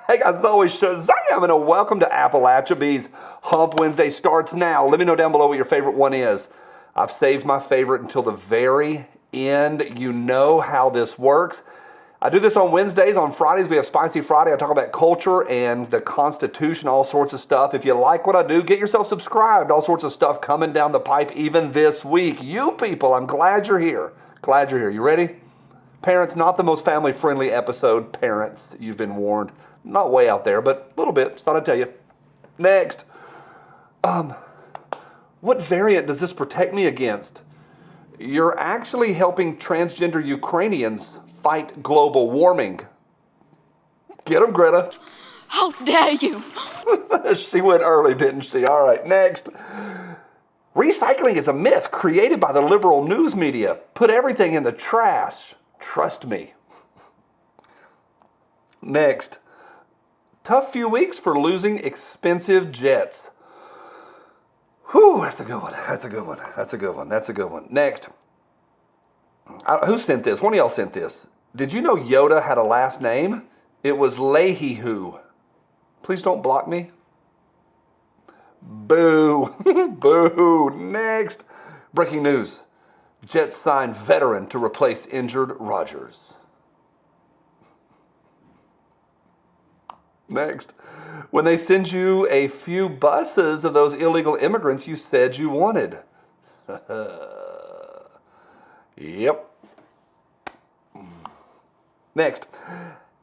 Hey guys, as always, Shazam, and welcome to Appalachia's Hump Wednesday starts now. Let me know down below what your favorite one is. I've saved my favorite until the very end. You know how this works. I do this on Wednesdays. On Fridays, we have Spicy Friday. I talk about culture and the Constitution, all sorts of stuff. If you like what I do, get yourself subscribed. All sorts of stuff coming down the pipe even this week. You people, I'm glad you're here. Glad you're here. You ready? Parents, not the most family-friendly episode. Parents, you've been warned. Not way out there, but a little bit. Just thought I'd tell you. Next. What variant does this protect me against? You're actually helping transgender Ukrainians fight global warming. Get them, Greta. How dare you? She went early, didn't she? All right, next. Recycling is a myth created by the liberal news media. Put everything in the trash. Trust me. Next. Tough few weeks for losing expensive jets. Whew, that's a good one. That's a good one. That's a good one. That's a good one. Next. Who sent this? One of y'all sent this. Did you know Yoda had a last name? It was Leahy-Hoo. Please don't block me. Boo. Boo. Next. Breaking news. Jets sign veteran to replace injured Rodgers. Next. When they send you a few buses of those illegal immigrants you said you wanted. Yep. Next.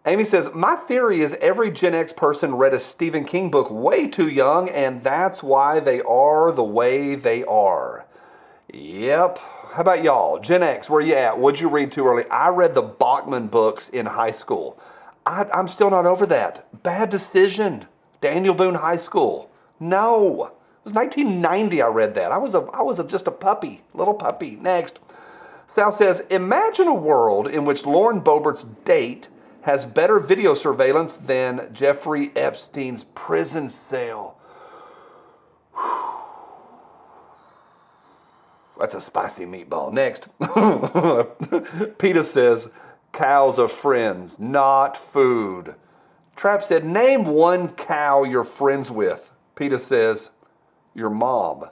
Amy says, my theory is every Gen X person read a Stephen King book way too young, and that's why they are the way they are. Yep. How about y'all? Gen X, where you at? What'd you read too early? I read the Bachman books in high school. I'm still not over that. Bad decision. Daniel Boone High School. No. It was 1990 I read that. I was just a puppy, little puppy. Next. Sal says, imagine a world in which Lauren Boebert's date has better video surveillance than Jeffrey Epstein's prison cell. That's a spicy meatball. Next. PETA says, cows are friends, not food. Trap said, name one cow you're friends with. PETA says, your mom.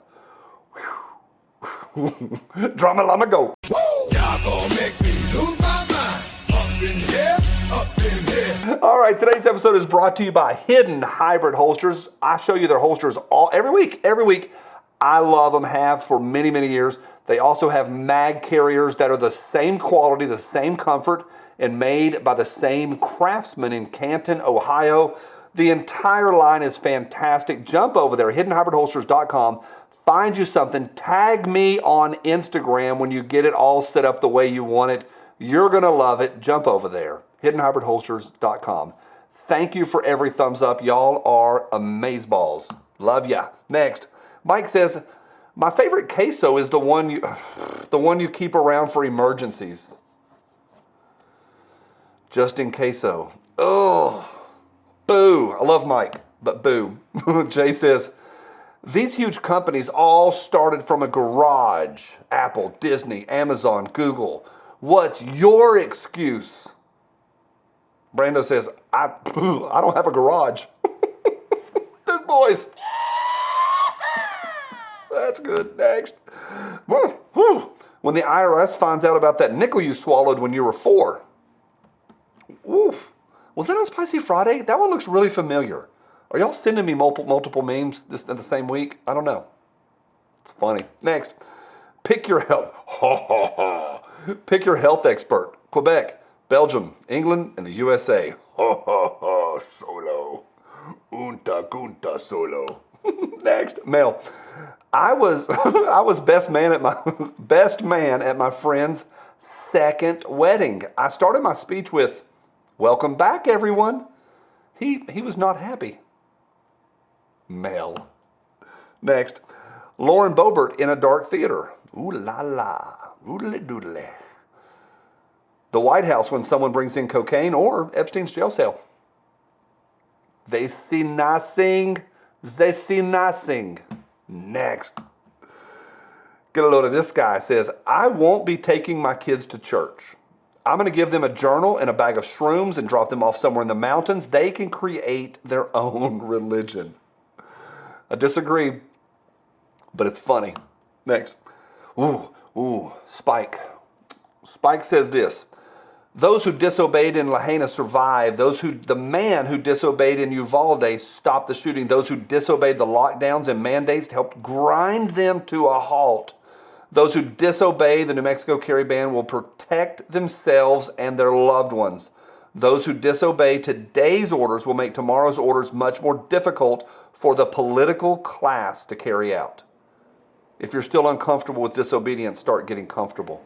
Drama llama go. Y'all gonna make me lose my mind. Up in here, up in here. All right, today's episode is brought to you by Hidden Hybrid Holsters. I show you their holsters every week. Every week. I love them, have for many, many years. They also have mag carriers that are the same quality, the same comfort, and made by the same craftsman in Canton, Ohio. The entire line is fantastic. Jump over there, hiddenhybridholsters.com. Find you something. Tag me on Instagram when you get it all set up the way you want it. You're going to love it. Jump over there, hiddenhybridholsters.com. Thank you for every thumbs up. Y'all are amazeballs. Love ya. Next. Mike says, my favorite queso is the one you keep around for emergencies. Just in queso. Oh, boo. I love Mike, but boo. Jay says, these huge companies all started from a garage. Apple, Disney, Amazon, Google. What's your excuse? Brando says, I don't have a garage. Dude, boys. That's good. Next. When the IRS finds out about that nickel you swallowed when you were 4. Oof. Was that on Spicy Friday? That one looks really familiar. Are y'all sending me multiple memes in the same week? I don't know. It's funny. Next. Pick your health. Pick your health expert. Quebec, Belgium, England, and the USA. Solo. Unta solo. Next. Mel. I was best man at my friend's second wedding. I started my speech with, welcome back, everyone. He was not happy. Mel. Next. Lauren Boebert in a dark theater. Ooh la la. Oodly doodly. The White House when someone brings in cocaine or Epstein's jail cell. They see nothing. They see nothing. Next. Get a load of this guy. Says, I won't be taking my kids to church. I'm going to give them a journal and a bag of shrooms and drop them off somewhere in the mountains. They can create their own religion. I disagree, but it's funny. Next. Spike. Spike says this. Those who disobeyed in Lahaina survived. The man who disobeyed in Uvalde stopped the shooting. Those who disobeyed the lockdowns and mandates helped grind them to a halt. Those who disobey the New Mexico carry ban will protect themselves and their loved ones. Those who disobey today's orders will make tomorrow's orders much more difficult for the political class to carry out. If you're still uncomfortable with disobedience, start getting comfortable.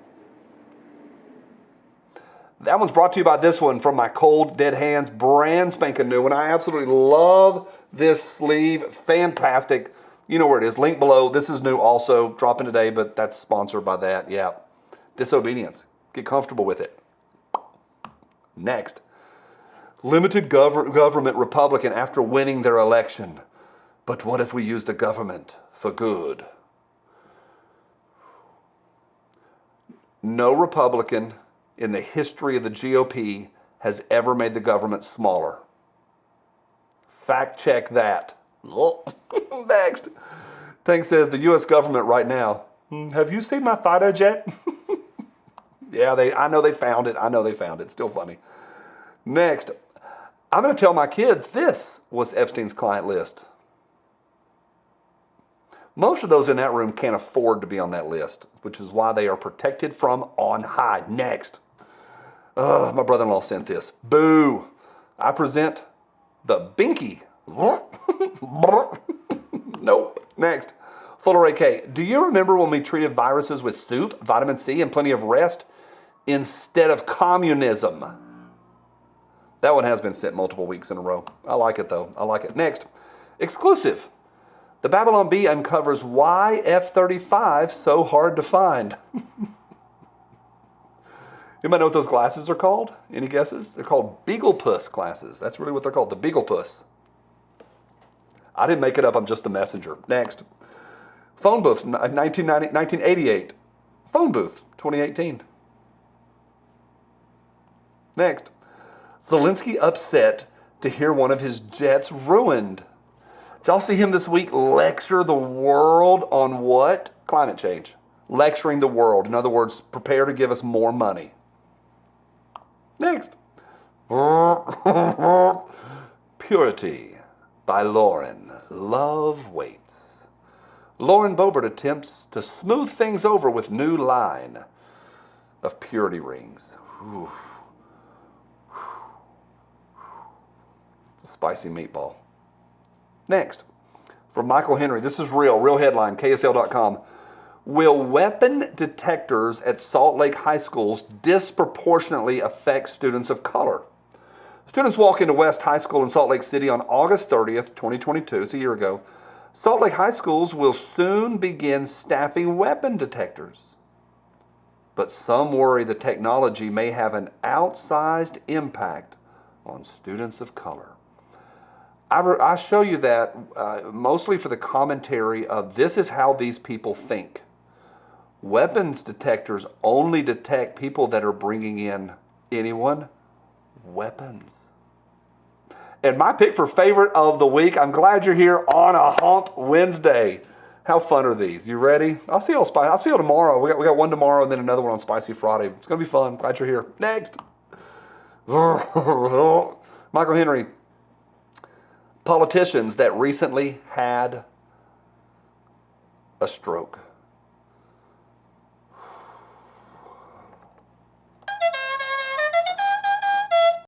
That one's brought to you by this one from my Cold Dead Hands, brand spanking new one. I absolutely love this sleeve. Fantastic. You know where it is. Link below. This is new also. Dropping today, but that's sponsored by that. Yeah. Disobedience. Get comfortable with it. Next. Limited government Republican after winning their election. But what if we use the government for good? No Republican in the history of the GOP has ever made the government smaller. Fact check that. Next. Tank says the U.S. government right now. Have you seen my fighter jet? Yeah, I know they found it. Still funny. Next. I'm going to tell my kids this was Epstein's client list. Most of those in that room can't afford to be on that list, which is why they are protected from on high. Next. My brother-in-law sent this. Boo. I present the binky. Nope. Next. Fuller AK. Do you remember when we treated viruses with soup, vitamin C, and plenty of rest instead of communism? That one has been sent multiple weeks in a row. I like it, though. I like it. Next. Exclusive. The Babylon Bee uncovers why F-35 so hard to find. Anybody know what those glasses are called? Any guesses? They're called Beagle Puss glasses. That's really what they're called, the Beagle Puss. I didn't make it up, I'm just the messenger. Next. Phone booth, 1988. Phone booth, 2018. Next. Zelensky upset to hear one of his jets ruined. Did y'all see him this week lecture the world on what? Climate change. Lecturing the world. In other words, prepare to give us more money. Next. Purity by Lauren. Love waits. Lauren Boebert attempts to smooth things over with new line of purity rings. Whew. It's a spicy meatball. Next. From Michael Henry. This is real headline, KSL.com. Will weapon detectors at Salt Lake high schools disproportionately affect students of color? Students walk into West High School in Salt Lake City on August 30th, 2022. It's a year ago. Salt Lake high schools will soon begin staffing weapon detectors. But some worry the technology may have an outsized impact on students of color. I show you that mostly for the commentary of this is how these people think. Weapons detectors only detect people that are bringing in anyone? Weapons. And my pick for favorite of the week, I'm glad you're here on a Hump Wednesday. How fun are these? You ready? I'll see you tomorrow. We got one tomorrow and then another one on Spicy Friday. It's going to be fun. Glad you're here. Next. Michael Henry. Politicians that recently had a stroke.